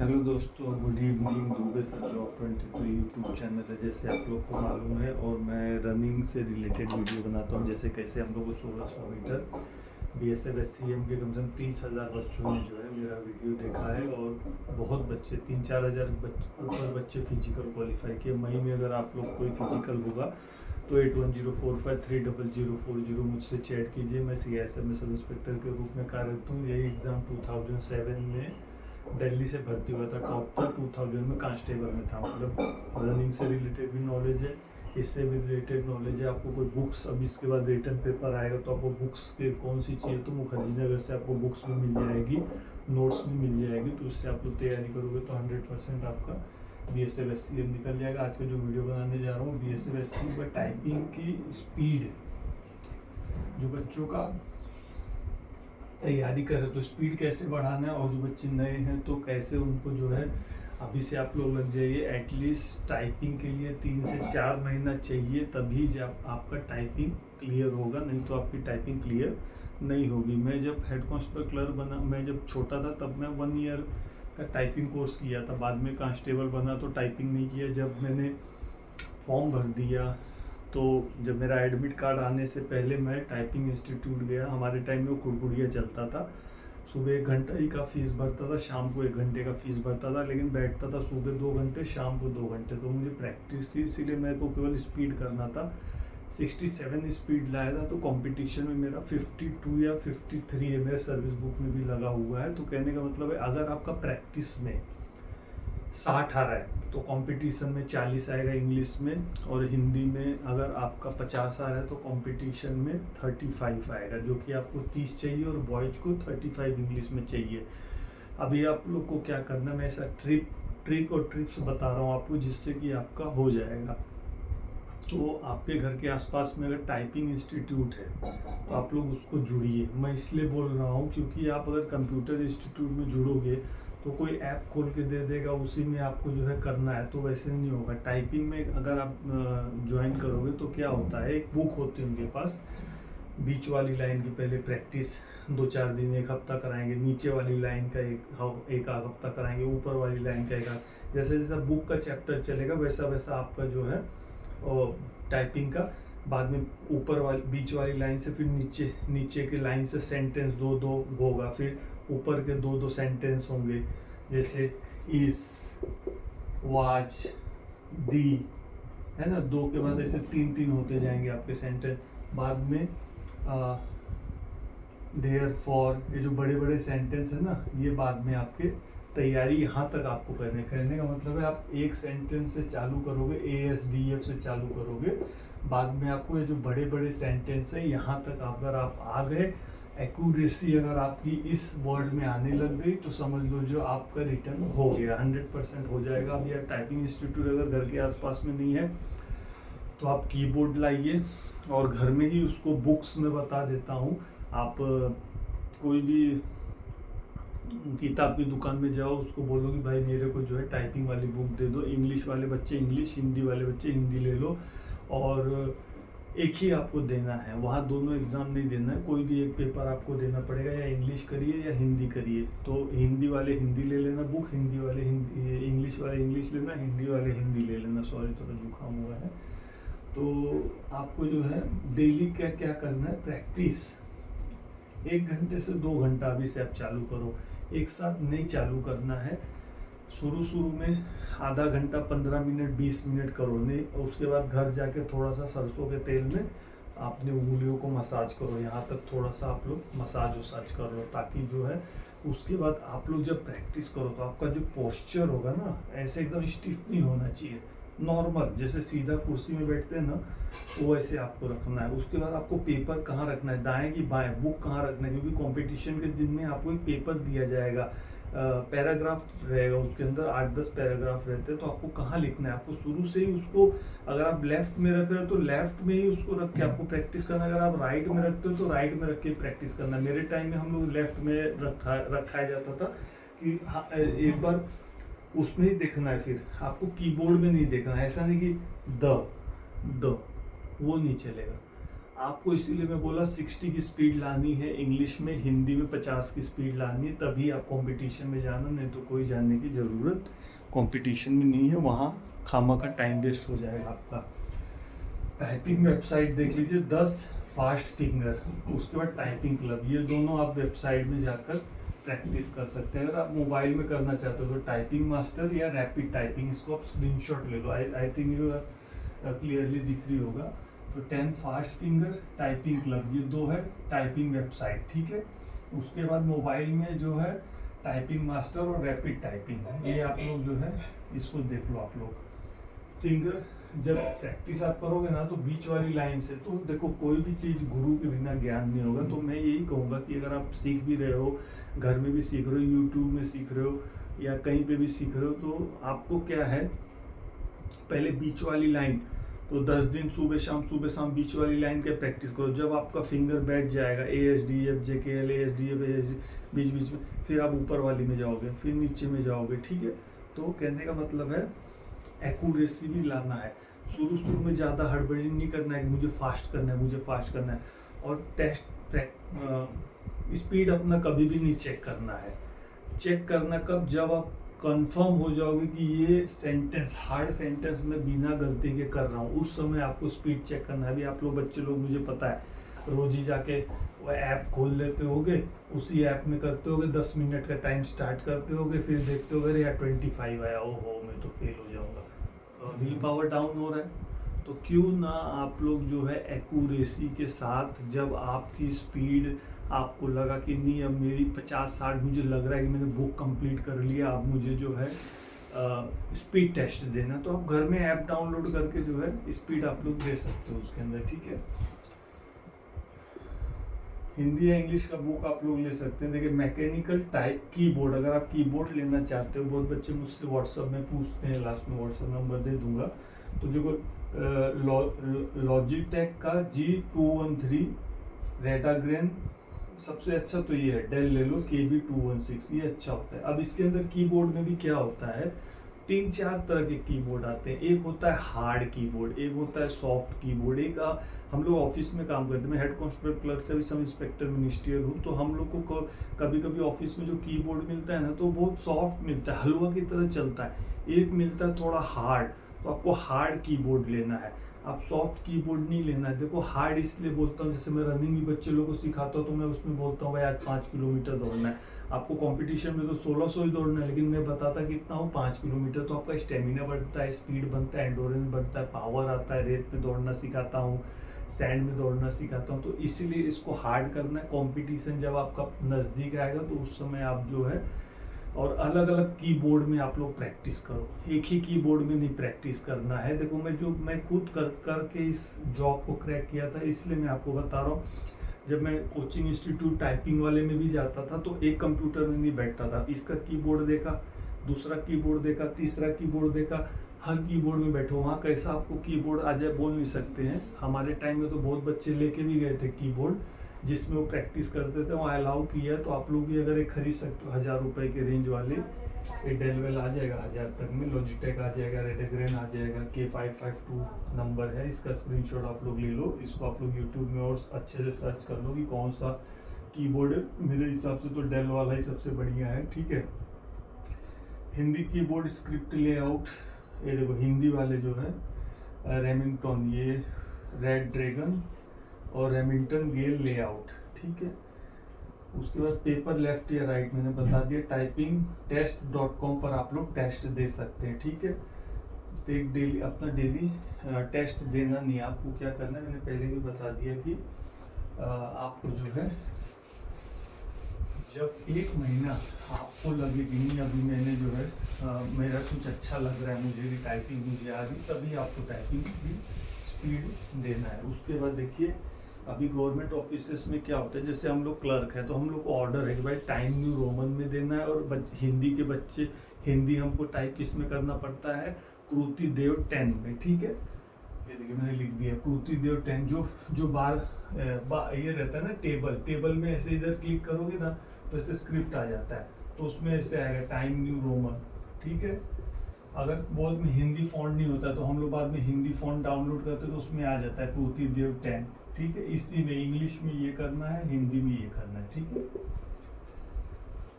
Hello दोस्तों, good evening. Dubey sir job 23 YouTube channel है, जैसे आप लोग को मालूम है। और मैं रनिंग से रिलेटेड वीडियो बनाता हूँ, जैसे कैसे हम लोग को 1600 मीटर BSF SCM के कम से कम 30,000 बच्चों ने जो है मेरा वीडियो देखा है। और बहुत बच्चे 3-4 हज़ार ऊपर बच्चे फिजिकल क्वालिफाई किए। मई में अगर आप लोग कोई फिजिकल होगा तो 8104530040 मुझसे चैट कीजिए। मैं CISF में सब इंस्पेक्टर के रूप में कार्यरत हूँ। यही एग्ज़ाम 2007 में दिल्ली से भर्ती हुआ था, टॉप था। 2000 में कांस्टेबल में था। मतलब रनिंग से रिलेटेड भी नॉलेज है, इससे भी रिलेटेड नॉलेज है। आपको कोई बुक्स, अब इसके बाद रिटर्न पेपर आएगा तो आपको बुक्स के कौन सी चाहिए तो मुखर्जी नगर से आपको बुक्स भी मिल जाएगी, नोट्स भी मिल जाएगी। तो इससे आप लोग तैयारी करोगे तो 100% आपका BSF SCM निकल जाएगा। आज का जो वीडियो बनाने जा रहा हूँ BSF SCM पर टाइपिंग की स्पीड, जो बच्चों का तैयारी कर रहे तो स्पीड कैसे बढ़ाना है, और जो बच्चे नए हैं तो कैसे उनको जो है अभी से आप लोग लग जाइए। एटलीस्ट टाइपिंग के लिए 3 से 4 महीना चाहिए, तभी जब आपका टाइपिंग क्लियर होगा, नहीं तो आपकी टाइपिंग क्लियर नहीं होगी। मैं जब हेड कांस्टेबल क्लर्क बना, मैं जब छोटा था तब मैं 1 ईयर का टाइपिंग कोर्स किया था। बाद में कांस्टेबल बना तो टाइपिंग नहीं किया। जब मैंने फॉर्म भर दिया तो जब मेरा एडमिट कार्ड आने से पहले मैं टाइपिंग इंस्टीट्यूट गया। हमारे टाइम में वो कुड़कुड़िया चलता था। सुबह 1 घंटा ही का फीस भरता था, शाम को 1 घंटे का फीस भरता था, लेकिन बैठता था सुबह 2 घंटे, शाम को 2 घंटे। तो मुझे प्रैक्टिस थी, इसीलिए मेरे को केवल स्पीड करना था। 67 स्पीड लाया था। तो कंपटीशन में मेरा 52 या 53 है, मेरे सर्विस बुक में भी लगा हुआ है। तो कहने का मतलब है, अगर आपका प्रैक्टिस में 60 आ रहा है तो कंपटीशन में 40 आएगा इंग्लिश में, और हिंदी में अगर आपका 50 आ रहा है तो कंपटीशन में 35 आएगा, जो कि आपको 30 चाहिए और बॉयज को 35 इंग्लिश में चाहिए। अभी आप लोग को क्या करना है, मैं ऐसा ट्रिक और ट्रिप्स बता रहा हूँ आपको, जिससे कि आपका हो जाएगा। तो आपके घर के आसपास में अगर टाइपिंग इंस्टीट्यूट है तो आप लोग उसको जुड़िए। मैं इसलिए बोल रहा हूँ क्योंकि आप अगर कंप्यूटर इंस्टीट्यूट में जुड़ोगे तो कोई ऐप खोल के दे देगा, उसी में आपको जो है करना है, तो वैसे नहीं होगा। टाइपिंग में अगर आप ज्वाइन करोगे तो क्या होता है, एक बुक होती है उनके पास, बीच वाली लाइन की पहले प्रैक्टिस 2-4 दिन, 1 हफ्ता कराएंगे। नीचे वाली लाइन का एक आध हफ्ता कराएंगे। ऊपर वाली लाइन का जैसे जैसा बुक का चैप्टर चलेगा वैसा वैसा आपका जो है और टाइपिंग का। बाद में ऊपर वाली बीच वाली लाइन से फिर नीचे की लाइन से सेंटेंस 2-2 होगा, फिर ऊपर के 2-2 सेंटेंस होंगे, जैसे इस, वाच, दी, है ना। 2 के बाद ऐसे 3-3 होते जाएंगे आपके सेंटेंस। बाद में देयर फॉर, ये जो बड़े बड़े सेंटेंस है ना, ये बाद में आपके तैयारी यहाँ तक आपको करने का मतलब है, आप एक सेंटेंस से चालू करोगे, ASDF से चालू करोगे। बाद में आपको ये जो बड़े बड़े सेंटेंस है यहाँ तक अगर आप आ गए, एक्यूरेसी अगर आपकी इस वर्ड में आने लग गई तो समझ लो जो आपका रिटर्न हो गया, 100% हो जाएगा। अब यार टाइपिंग इंस्टीट्यूट अगर घर के आसपास में नहीं है तो आप कीबोर्ड लाइए, और घर में ही उसको बुक्स में बता देता हूँ। आप कोई भी किताब की दुकान में जाओ, उसको बोलो कि भाई मेरे को जो है टाइपिंग वाली बुक दे दो। इंग्लिश वाले बच्चे इंग्लिश, हिंदी वाले बच्चे हिंदी ले लो, और एक ही आपको देना है। वहाँ दोनों एग्ज़ाम नहीं देना है, कोई भी एक पेपर आपको देना पड़ेगा, या इंग्लिश करिए या हिंदी करिए। तो हिंदी वाले हिंदी ले लेना बुक, हिंदी वाले हिंदी, इंग्लिश वाले इंग्लिश लेना, हिंदी वाले हिंदी ले लेना। सॉरी, थोड़ा जुकाम हुआ है। तो आपको जो है डेली क्या क्या करना है, प्रैक्टिस 1 घंटे से 2 घंटा अभी से आप चालू करो। एक साथ नहीं चालू करना है। शुरू में आधा घंटा, 15 मिनट, 20 मिनट करो नहीं, और उसके बाद घर जाके थोड़ा सा सरसों के तेल में अपने उंगलियों को मसाज करो। यहाँ तक थोड़ा सा आप लोग मसाज वसाज कर लो, ताकि जो है उसके बाद आप लोग जब प्रैक्टिस करो तो आपका जो पोस्चर होगा ना, ऐसे एकदम स्टिफ नहीं होना चाहिए, नॉर्मल जैसे सीधा कुर्सी में बैठते हैं ना, वो ऐसे आपको रखना है। उसके बाद आपको पेपर कहाँ रखना है, दाएं की बाएं, बुक कहाँ रखना है, क्योंकि कंपटीशन के दिन में आपको एक पेपर दिया जाएगा, पैराग्राफ रहेगा, उसके अंदर 8-10 पैराग्राफ रहते हैं। तो आपको कहाँ लिखना है, आपको शुरू से ही उसको, अगर आप लेफ्ट में रख रहे हो तो लेफ्ट में ही उसको रख के आपको प्रैक्टिस करना है। अगर आप राइट में रखते हो तो राइट में रख के प्रैक्टिस करना है। मेरे टाइम में हम लोग लेफ्ट में रखाया जाता था कि हाँ, एक बार उसमें ही देखना है, फिर आपको कीबोर्ड में नहीं देखना है। ऐसा नहीं कि द वो नहीं चलेगा। आपको इसीलिए मैं बोला 60 की स्पीड लानी है इंग्लिश में, हिंदी में 50 की स्पीड लानी है, तभी आप कंपटीशन में जाना, नहीं तो कोई जाने की ज़रूरत कंपटीशन में नहीं है, वहाँ खामा का टाइम वेस्ट हो जाएगा आपका। टाइपिंग वेबसाइट देख लीजिए 10 फास्ट फिंगर, उसके बाद टाइपिंग क्लब, ये दोनों आप वेबसाइट में जाकर प्रैक्टिस कर सकते हैं। अगर आप मोबाइल में करना चाहते हो तो टाइपिंग मास्टर या रैपिड टाइपिंग, इसको आप स्क्रीनशॉट ले लो, आई थिंक यू क्लियरली दिख रही होगा। तो 10 फास्ट फिंगर, टाइपिंग क्लब, ये दो है टाइपिंग वेबसाइट, ठीक है। उसके बाद मोबाइल में जो है टाइपिंग मास्टर और रैपिड टाइपिंग, ये आप लोग जो है इसको देख लो आप लोग। फिंगर जब प्रैक्टिस आप करोगे ना तो बीच वाली लाइन से, तो देखो कोई भी चीज़ गुरु के बिना ज्ञान नहीं होगा। तो मैं यही कहूँगा कि अगर आप सीख भी रहे हो, घर में भी सीख रहे हो, यूट्यूब में सीख रहे हो या कहीं पे भी सीख रहे हो, तो आपको क्या है, पहले बीच वाली लाइन, तो 10 दिन सुबह शाम बीच वाली लाइन के प्रैक्टिस करो। जब आपका फिंगर बैठ जाएगा ASDF JKL ASDF बीच बीच में, फिर आप ऊपर वाली में जाओगे, फिर नीचे में जाओगे, ठीक है। तो कहने का मतलब है एक्यूरेसी भी लाना है। शुरू में ज़्यादा हड़बड़ी नहीं करना है कि मुझे फास्ट करना है, और स्पीड अपना कभी भी नहीं चेक करना है। चेक करना कब, जब आप कंफर्म हो जाओगे कि ये सेंटेंस, हार्ड सेंटेंस में बिना गलती के कर रहा हूँ, उस समय आपको स्पीड चेक करना है। अभी आप लोग बच्चे लोग, मुझे पता है, रोज ही जाके वो ऐप खोल लेते होगे, उसी ऐप में करते होगे, 10 मिनट का टाइम स्टार्ट करते होगे, फिर देखते होगे अरे यार 25 आया, ओहो मैं तो फेल हो जाऊंगा, विल पावर डाउन हो रहा है। तो क्यों ना आप लोग जो है एक्यूरेसी के साथ, जब आपकी स्पीड आपको लगा कि नहीं अब मेरी 50-60, मुझे लग रहा है कि मैंने बुक कंप्लीट कर लिया, अब मुझे जो है स्पीड टेस्ट देना, तो आप घर में ऐप डाउनलोड करके जो है स्पीड आप लोग दे सकते हो उसके अंदर, ठीक है। हिंदी या इंग्लिश का बुक आप लोग ले सकते हैं। देखिए मैकेनिकल टाइप कीबोर्ड, अगर आप कीबोर्ड लेना चाहते हो, बहुत बच्चे मुझसे व्हाट्सएप में पूछते हैं, लास्ट में व्हाट्सएप नंबर दे दूंगा, तो जो लॉजिटेक का G213 रेडाग्रेन सबसे अच्छा तो ये है, डेल ले लो KB216, ये अच्छा होता है। अब इसके अंदर कीबोर्ड में भी क्या होता है, 3-4 तरह के कीबोर्ड आते हैं। एक होता है हार्ड कीबोर्ड, एक होता है सॉफ्ट कीबोर्ड। एक हम लोग ऑफिस में काम करते हैं, मैं हेड कांस्टेबल क्लर्क से भी सब इंस्पेक्टर मिनिस्ट्रियल हूँ, तो हम लोग को कभी कभी ऑफिस में जो कीबोर्ड मिलता है ना, तो बहुत सॉफ्ट मिलता है, हलवा की तरह चलता है। एक मिलता है थोड़ा हार्ड, तो आपको हार्ड कीबोर्ड लेना है, आप सॉफ्ट कीबोर्ड नहीं लेना है। देखो हार्ड इसलिए बोलता हूँ, जैसे मैं रनिंग भी बच्चे लोगों को सिखाता हूँ, तो मैं उसमें बोलता हूँ भाई आज 5 किलोमीटर दौड़ना है। आपको कंपटीशन में तो 1600 ही दौड़ना है, लेकिन मैं बताता कितना हूँ 5 किलोमीटर, तो आपका स्टेमिना बढ़ता है, स्पीड बनता है, एंडोरेंस बढ़ता है, पावर आता है। रेत में दौड़ना सिखाता हूँ, सैंड में दौड़ना सिखाता हूँ, तो इसलिए इसको हार्ड करना है। कॉम्पिटिशन जब आपका नज़दीक आएगा तो उस समय आप जो है, और अलग अलग कीबोर्ड में आप लोग प्रैक्टिस करो, एक ही कीबोर्ड में नहीं प्रैक्टिस करना है। देखो मैं खुद करके इस जॉब को क्रैक किया था, इसलिए मैं आपको बता रहा हूँ। जब मैं कोचिंग इंस्टीट्यूट टाइपिंग वाले में भी जाता था, तो एक कंप्यूटर में नहीं बैठता था, इसका कीबोर्ड देखा, दूसरा कीबोर्ड देखा, तीसरा कीबोर्ड देखा, हर कीबोर्ड में बैठो। वहाँ कैसा आपको कीबोर्ड आ जाए बोल नहीं सकते हैं। हमारे टाइम में तो बहुत बच्चे लेके भी गए थे कीबोर्ड, जिसमें वो प्रैक्टिस करते थे, वहाँ अलाउ किया। तो आप लोग भी अगर एक खरीद सकते हो 1000 रुपये के रेंज वाले, ये डेलवेल आ जाएगा 1000 तक में, लॉजिटेक आ जाएगा, रेडाग्रेन आ जाएगा, K552 नंबर है, इसका स्क्रीनशॉट आप लोग ले लो। इसको आप लोग यूट्यूब में और अच्छे से सर्च कर लो कि कौन सा कीबोर्ड है। मेरे हिसाब से तो डेल वाला ही सबसे बढ़िया है, ठीक है। हिंदी कीबोर्ड स्क्रिप्ट लेआउट, ये देखो हिंदी वाले जो है रेमिंगटन, ये रेड ड्रैगन और रेमिंगटन गेल लेआउट, ठीक है। उसके बाद पेपर लेफ्ट या राइट मैंने बता दिया। टाइपिंग टेस्ट.com पर आप लोग टेस्ट दे सकते हैं, ठीक है। एक डेली अपना डेली टेस्ट देना नहीं, आपको क्या करना है, मैंने पहले भी बता दिया कि आपको जो है, जब 1 महीना आपको लगे कि नहीं अभी मैंने जो है मेरा कुछ अच्छा लग रहा है, मुझे भी टाइपिंग मुझे आ रही, तभी आपको टाइपिंग की स्पीड देना है। उसके बाद देखिए अभी गवर्नमेंट ऑफिसेस में क्या होता है, जैसे हम लोग क्लर्क है तो हम लोग को ऑर्डर है कि भाई टाइम न्यू रोमन में देना है, और हिंदी के बच्चे, हिंदी हमको टाइप किस में करना पड़ता है, कृति देव 10 में, ठीक है। ये देखिए मैंने लिख दिया कृति देव 10, जो बार ये रहता है ना, टेबल में ऐसे इधर क्लिक करोगे ना तो ऐसे स्क्रिप्ट आ जाता है, तो उसमें ऐसे आएगा टाइम न्यू रोमन, ठीक है। अगर बहुत में हिंदी फॉन्ट नहीं होता तो हम लोग बाद में हिंदी फॉन्ट डाउनलोड करते तो उसमें आ जाता है कृति देव 10, ठीक है। इसी में इंग्लिश में ये करना है, हिंदी में ये करना है, ठीक है।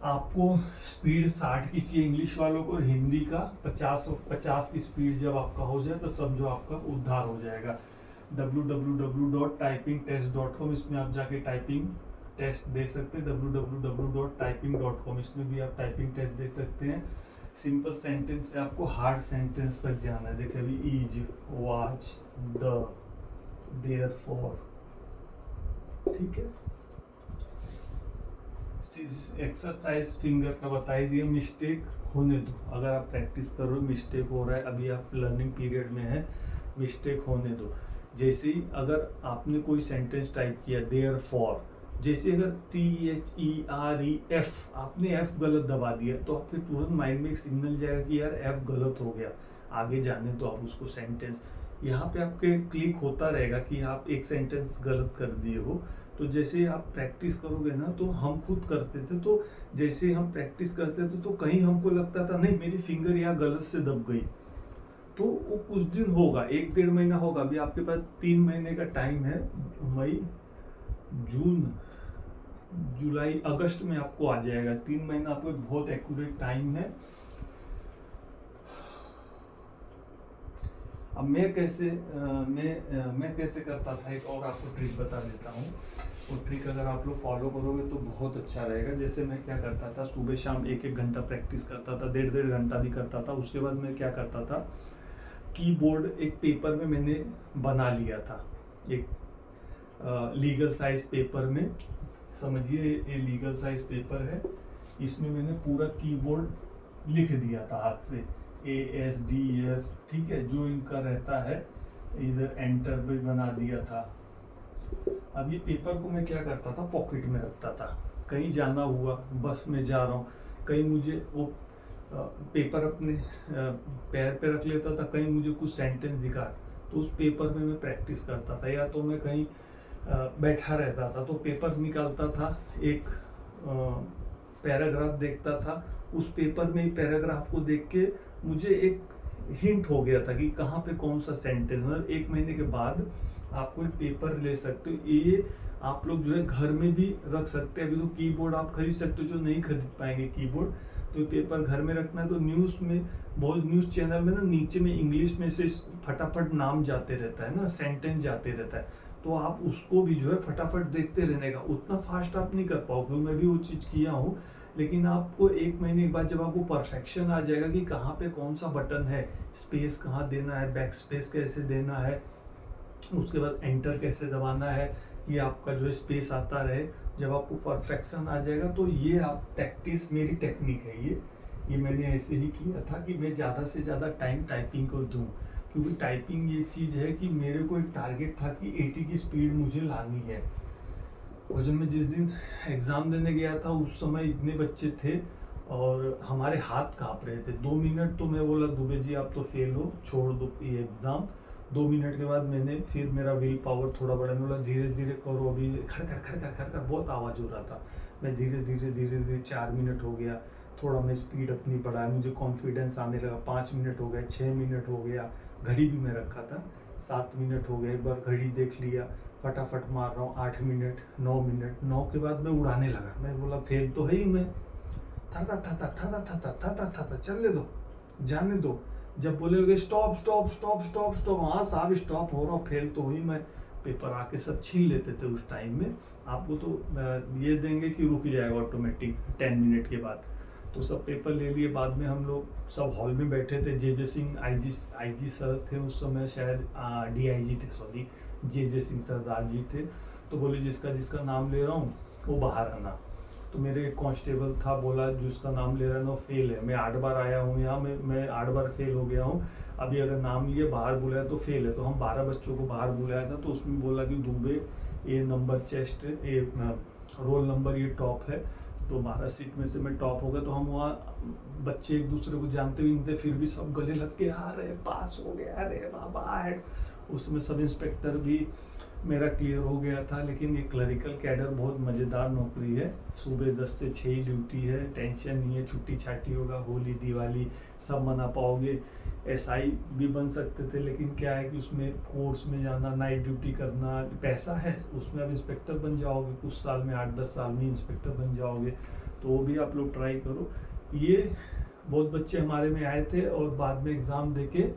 आपको स्पीड 60 की चाहिए इंग्लिश वालों को, और हिंदी का 50 की स्पीड जब आपका हो जाए तो समझो आपका उद्धार हो जाएगा। www.typingtest.com, इसमें आप जाके टाइपिंग टेस्ट दे सकते हैं। www.typing.com, इसमें भी आप टाइपिंग टेस्ट दे सकते हैं। सिंपल सेंटेंस से आपको हार्ड सेंटेंस तक जाना है। देखिए अभी इज, वाच, द, देयरफॉर, ठीक है। एक्सरसाइज फिंगर का बताई दिए, मिस्टेक होने दो। अगर आप प्रैक्टिस करो, मिस्टेक हो रहा है, अभी आप लर्निंग पीरियड में है, मिस्टेक होने दो। जैसे ही अगर आपने कोई सेंटेंस टाइप किया देयरफॉर, जैसे अगर THEREF आपने F गलत दबा दिया तो आपके तुरंत माइंड में एक सिग्नल जाएगा कि यार F गलत हो गया, आगे जाने तो आप उसको सेंटेंस, यहाँ पे आपके क्लिक होता रहेगा कि आप एक सेंटेंस गलत कर दिए हो। तो जैसे आप प्रैक्टिस करोगे ना, तो हम खुद करते थे, तो जैसे हम प्रैक्टिस करते थे तो कहीं हमको लगता था नहीं मेरी फिंगर यहाँ गलत से दब गई, तो वो कुछ दिन होगा, 1-1.5 महीना होगा। अभी आपके पास 3 महीने का टाइम है, मई, जून, जुलाई, अगस्त में आपको आ जाएगा। 3 महीना आपको बहुत एक्यूरेट टाइम है। अब मैं कैसे करता था, एक और आपको ट्रिक बता देता हूँ। वो ट्रिक अगर आप लोग फॉलो करोगे तो बहुत अच्छा रहेगा। जैसे मैं क्या करता था, सुबह शाम 1-1 घंटा प्रैक्टिस करता था, 1.5-1.5 घंटा भी करता था। उसके बाद मैं क्या करता था, कीबोर्ड एक पेपर में मैंने बना लिया था, एक लीगल साइज पेपर में, समझिए ये लीगल साइज पेपर है, इसमें मैंने पूरा कीबोर्ड लिख दिया था हाथ से, ASDF, ठीक है, जो इनका रहता है, इधर एंटर भी बना दिया था। अब ये पेपर को मैं क्या करता था, पॉकेट में रखता था। कहीं जाना हुआ, बस में जा रहा हूँ, कहीं मुझे वो पेपर अपने पैर पे रख लेता था, कहीं मुझे कुछ सेंटेंस दिखा तो उस पेपर में मैं प्रैक्टिस करता था। या तो मैं कहीं बैठा रहता था तो पेपर निकालता था, एक पैराग्राफ देखता था, उस पेपर में ही पैराग्राफ को देख के मुझे एक हिंट हो गया था कि कहाँ पे कौन सा सेंटेंस। मतलब 1 महीने के बाद आपको एक पेपर ले सकते हो, ये आप लोग जो है घर में भी रख सकते हैं। अभी तो कीबोर्ड आप खरीद सकते हो, जो नहीं खरीद पाएंगे कीबोर्ड, तो पेपर घर में रखना है। तो न्यूज़ में, बहुत न्यूज़ चैनल में ना नीचे में इंग्लिश में से फटाफट नाम जाते रहता है ना, सेंटेंस जाते रहता है, तो आप उसको भी जो है फटाफट देखते रहने का। उतना फास्ट आप नहीं कर पाओगे, मैं भी वो चीज़ किया हूँ, लेकिन आपको 1 महीने के बाद जब आपको परफेक्शन आ जाएगा कि कहाँ पे कौन सा बटन है, स्पेस कहाँ देना है, बैक स्पेस कैसे देना है, उसके बाद एंटर कैसे दबाना है कि आपका जो स्पेस आता रहे, जब आपको परफेक्शन आ जाएगा तो ये आप प्रैक्टिस, मेरी टेक्निक है ये मैंने ऐसे ही किया था कि मैं ज़्यादा से ज़्यादा टाइम टाइपिंग को दूँ, क्योंकि टाइपिंग ये चीज़ है कि मेरे को एक टारगेट था कि 80 की स्पीड मुझे लानी है। और जब मैं जिस दिन एग्ज़ाम देने गया था उस समय इतने बच्चे थे और हमारे हाथ काँप रहे थे। 2 मिनट तो मैं बोला दुबे जी आप तो फेल हो, छोड़ दो ये एग्ज़ाम। 2 मिनट के बाद मैंने फिर मेरा विल पावर थोड़ा बढ़ा, मैं बोला धीरे धीरे करो, अभी खड़ बहुत आवाज़ हो रहा था। मैं धीरे धीरे 4 मिनट हो गया, थोड़ा मैं स्पीड अपनी बढ़ाया, मुझे कॉन्फिडेंस आने लगा। 5 मिनट हो गया, 6 मिनट हो गया, घड़ी भी मैं रखा था, 7 मिनट हो गया, एक बार घड़ी देख लिया, फटाफट मार रहा हूँ, 8 मिनट, 9 मिनट, 9 के बाद मैं उड़ाने लगा। मैं बोला फेल तो है ही मैं, था चलने दो, जाने दो। जब बोले लगे स्टॉप, हाँ साहब स्टॉप हो रहा हूँ, फेल तो हुई मैं। पेपर आके सब छीन लेते थे उस टाइम में, आपको तो ये देंगे कि रुक जाएगा ऑटोमेटिक 10 मिनट के बाद। तो सब पेपर ले लिए। बाद में हम लोग सब हॉल में बैठे थे, जे सिंह आईजी सर थे उस समय, शायद DIG थे, सॉरी जे सिंह सरदार जी थे। तो बोले जिसका नाम ले रहा हूँ वो बाहर आना। तो मेरे एक कांस्टेबल था, बोला जिसका नाम ले रहा है ना फेल है। मैं 8 बार आया हूँ यहाँ, मैं 8 बार फेल हो गया हूँ, अभी अगर नाम लिए बाहर बुलाया तो फेल है। तो हम 12 बच्चों को बाहर बुलाया था, तो उसमें बोला कि दुबे ये नंबर चेस्ट, ये रोल नंबर ये टॉप है। तो 12 सीट में से मैं टॉप हो गया। तो हम वहाँ बच्चे एक दूसरे को जानते भी नहीं थे, फिर भी सब गले लग के आ रहे पास हो गया, अरे बाबा। उसमें सब इंस्पेक्टर भी मेरा क्लियर हो गया था। लेकिन ये क्लरिकल कैडर बहुत मज़ेदार नौकरी है। सुबह 10 से 6 ही ड्यूटी है, टेंशन नहीं है, छुट्टी छाटी होगा, होली दिवाली सब मना पाओगे। एसआई भी बन सकते थे, लेकिन क्या है कि उसमें कोर्स में जाना, नाइट ड्यूटी करना, पैसा है उसमें। अब इंस्पेक्टर बन जाओगे कुछ साल में, 8-10 साल में इंस्पेक्टर बन जाओगे, तो वो भी आप लोग ट्राई करो। ये बहुत बच्चे हमारे में आए थे और बाद में एग्ज़ाम देके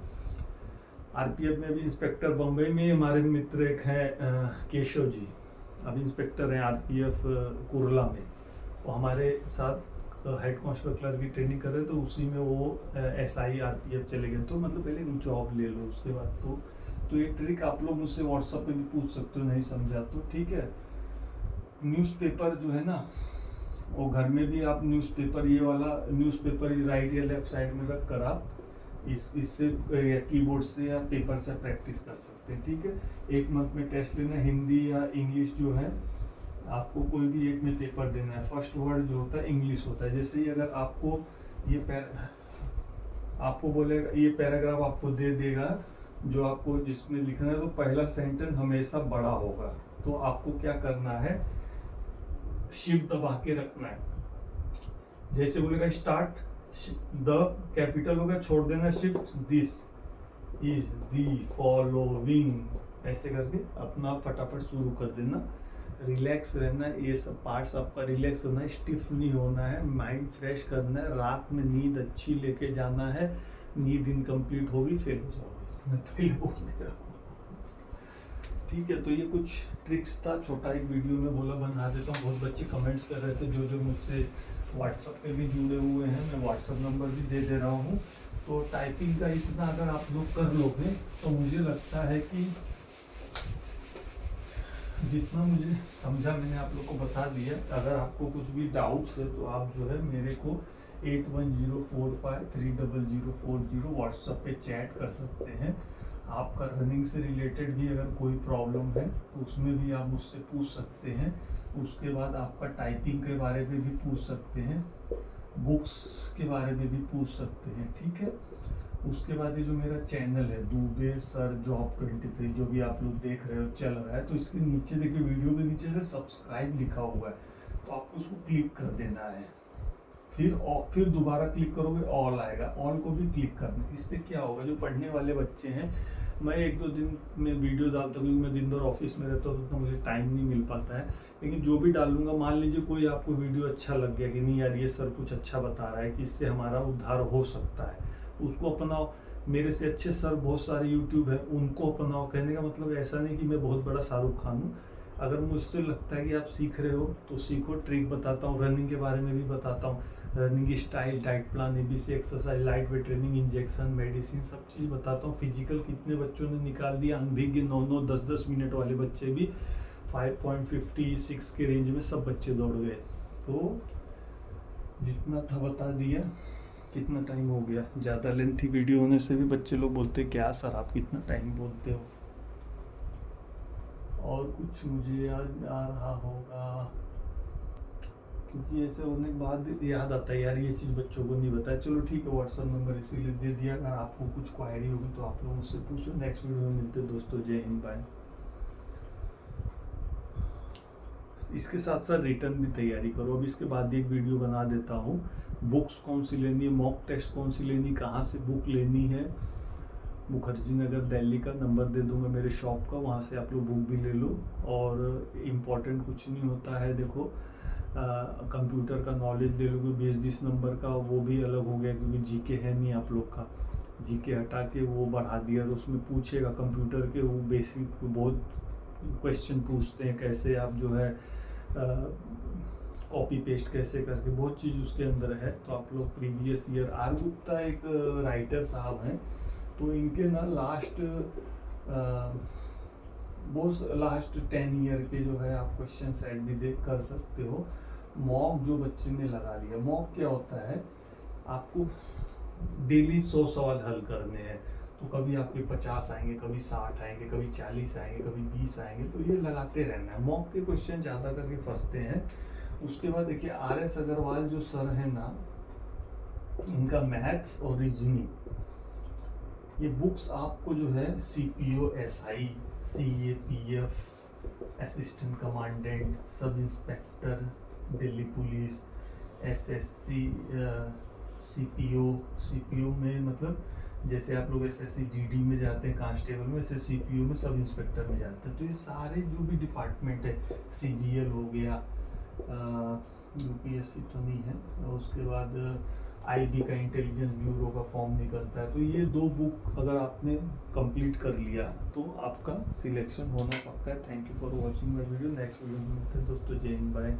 आरपीएफ में भी इंस्पेक्टर, बम्बई में हमारे मित्र एक हैं केशव जी, अभी इंस्पेक्टर हैं आरपीएफ कुरला में। वो हमारे साथ हेड कांस्टेबल क्लर्क की ट्रेनिंग कर रहे, तो उसी में वो एसआई आरपीएफ चले गए। तो मतलब पहले जॉब ले लो, उसके बाद तो ये ट्रिक आप लोग मुझसे व्हाट्सएप पे भी पूछ सकते हो, नहीं समझा तो ठीक है। न्यूज़पेपर जो है ना, वो घर में भी आप न्यूज़पेपर, ये वाला न्यूज़पेपर राइट या लेफ्ट साइड में रख कर आप इससे कीबोर्ड से या पेपर से प्रैक्टिस कर सकते हैं, ठीक है। 1 मंथ में टेस्ट लेना, हिंदी या इंग्लिश जो है आपको कोई भी एक में पेपर देना है। फर्स्ट वर्ड जो होता है इंग्लिश होता है। जैसे ही अगर आपको आपको बोलेगा, ये पैराग्राफ आपको दे देगा जो आपको जिसमें लिखना है, तो पहला सेंटेंस हमेशा बड़ा होगा। तो आपको क्या करना है, शिफ्ट दबा के रखना है। जैसे बोलेगा स्टार्ट, द कैपिटल होगा, छोड़ देना shift, this is the following, ऐसे करके अपना फटाफट शुरू कर देना। रिलैक्स रहना है, ये सब पार्ट्स आपका रिलैक्स होना है, स्टिफ नहीं होना है, माइंड फ्रेश करना है, रात में नींद अच्छी लेके जाना है। नींद इनकम्प्लीट होगी फेल हो जाओगे, मैं पहले बोल दे रहा हूँ, ठीक है। तो ये कुछ ट्रिक्स था, छोटा एक वीडियो में बोला बना देता हूँ। बहुत बच्चे कमेंट्स कर रहे थे जो मुझसे व्हाट्सएप पे भी जुड़े हुए हैं, मैं व्हाट्सएप नंबर भी दे दे रहा हूँ। तो टाइपिंग का इतना अगर आप लोग कर लोगे तो मुझे लगता है कि जितना मुझे समझा मैंने आप लोग को बता दिया। अगर आपको कुछ भी डाउट्स है तो आप जो है मेरे को 8104530040 व्हाट्सएप पे चैट कर सकते हैं। आपका रनिंग से रिलेटेड भी अगर कोई प्रॉब्लम है तो उसमें भी आप मुझसे पूछ सकते हैं। उसके बाद आपका टाइपिंग के बारे में भी पूछ सकते हैं, बुक्स के बारे में भी पूछ सकते हैं, ठीक है। उसके बाद ये जो मेरा चैनल है दुबे सर जॉब 23 जो भी आप लोग देख रहे हो चल रहा है, तो इसके नीचे देखिए, वीडियो के नीचे से सब्सक्राइब लिखा हुआ है, तो आपको उसको क्लिक कर देना है। फिर दोबारा क्लिक करोगे ऑल आएगा, ऑल को भी क्लिक करना। इससे क्या होगा, जो पढ़ने वाले बच्चे हैं, मैं 1-2 दिन में वीडियो डालता हूँ क्योंकि मैं दिन भर ऑफिस में रहता हूँ तो मुझे टाइम नहीं मिल पाता है। लेकिन जो भी डालूंगा, मान लीजिए कोई आपको वीडियो अच्छा लग गया कि नहीं यार ये सर कुछ अच्छा बता रहा है कि इससे हमारा उद्धार हो सकता है, उसको अपनाओ। मेरे से अच्छे सर बहुत सारे यूट्यूब है, उनको अपनाओ। कहने का मतलब ऐसा नहीं कि मैं बहुत बड़ा शाहरुख खान हूँ। अगर मुझसे लगता है कि आप सीख रहे हो तो सीखो, ट्रिक बताता हूँ, रनिंग के बारे में भी बताता हूँ, running style, diet plan, ABC exercise, light weight training, injection, medicine, सब चीज़ बताता हूँ। फिजिकल कितने बच्चों ने निकाल दिया, अनभिज्ञ 9-9, 10-10 मिनट वाले बच्चे भी 5.56 के रेंज में सब बच्चे दौड़ गए। तो जितना था बता दिया। कितना टाइम हो गया, ज़्यादा लेंथी वीडियो होने से भी बच्चे लोग बोलते क्या सर आप कितना टाइम बोलते हो। और कुछ मुझे याद आ रहा होगा, क्योंकि ऐसे होने के बाद याद आता है यार ये चीज़ बच्चों को नहीं बताया। चलो ठीक है, व्हाट्सएप नंबर इसीलिए दे दिया। अगर आपको कुछ क्वायरी होगी तो आप लोग मुझसे पूछो। नेक्स्ट वीडियो में मिलते दोस्तों, जय हिंद, बाय। इसके साथ साथ रिटर्न भी तैयारी करो। अब इसके बाद एक वीडियो बना देता हूँ, बुक्स कौन सी लेनी है, मॉक टेस्ट कौन सी लेनी, कहाँ से बुक लेनी है। मुखर्जी नगर दिल्ली का नंबर दे दूंगा मेरे शॉप का, वहाँ से आप लोग बुक भी ले लो। और इम्पॉर्टेंट कुछ नहीं होता है, देखो कंप्यूटर का नॉलेज ले लोगे 20-20 नंबर का, वो भी अलग हो गया क्योंकि जीके है नहीं आप लोग का। जीके हटा के वो बढ़ा दिया, तो उसमें पूछेगा कंप्यूटर के वो बेसिक बहुत क्वेश्चन पूछते हैं, कैसे आप जो है कॉपी पेस्ट कैसे करके, बहुत चीज़ उसके अंदर है। तो आप लोग प्रीवियस ईयर, आर गुप्ता एक राइटर साहब हैं, तो इनके ना लास्ट 10 ईयर के जो है आप क्वेश्चन सेट भी देख कर सकते हो। मॉक जो बच्चे ने लगा लिया, मॉक क्या होता है, आपको डेली 100 सवाल हल करने हैं। तो कभी आपके 50 आएंगे, कभी 60 आएंगे, कभी 40 आएंगे, कभी 20 आएंगे, तो ये लगाते रहना है। मॉक के क्वेश्चन ज़्यादा करके फंसते हैं। उसके बाद देखिए RS अग्रवाल जो सर है ना, इनका मैथ्स और रीजनिंग, ये बुक्स आपको जो है CPO SI CA PF assistant commandant, sub inspector, Delhi police, SSC, CPO. CPO में मतलब जैसे आप लोग एसएससी जीडी में जाते हैं कांस्टेबल में, वैसे सीपीओ में सब इंस्पेक्टर में जाते हैं। तो ये सारे जो भी डिपार्टमेंट है, सीजीएल हो गया, यूपीएससी तो नहीं है, और उसके बाद आईबी का इंटेलिजेंस ब्यूरो का फॉर्म निकलता है। तो ये 2 बुक अगर आपने कंप्लीट कर लिया तो आपका सिलेक्शन होना पक्का है। Thank you for watching my video. Next video में मिलते हैं दोस्तों। जय हिंद, बाय।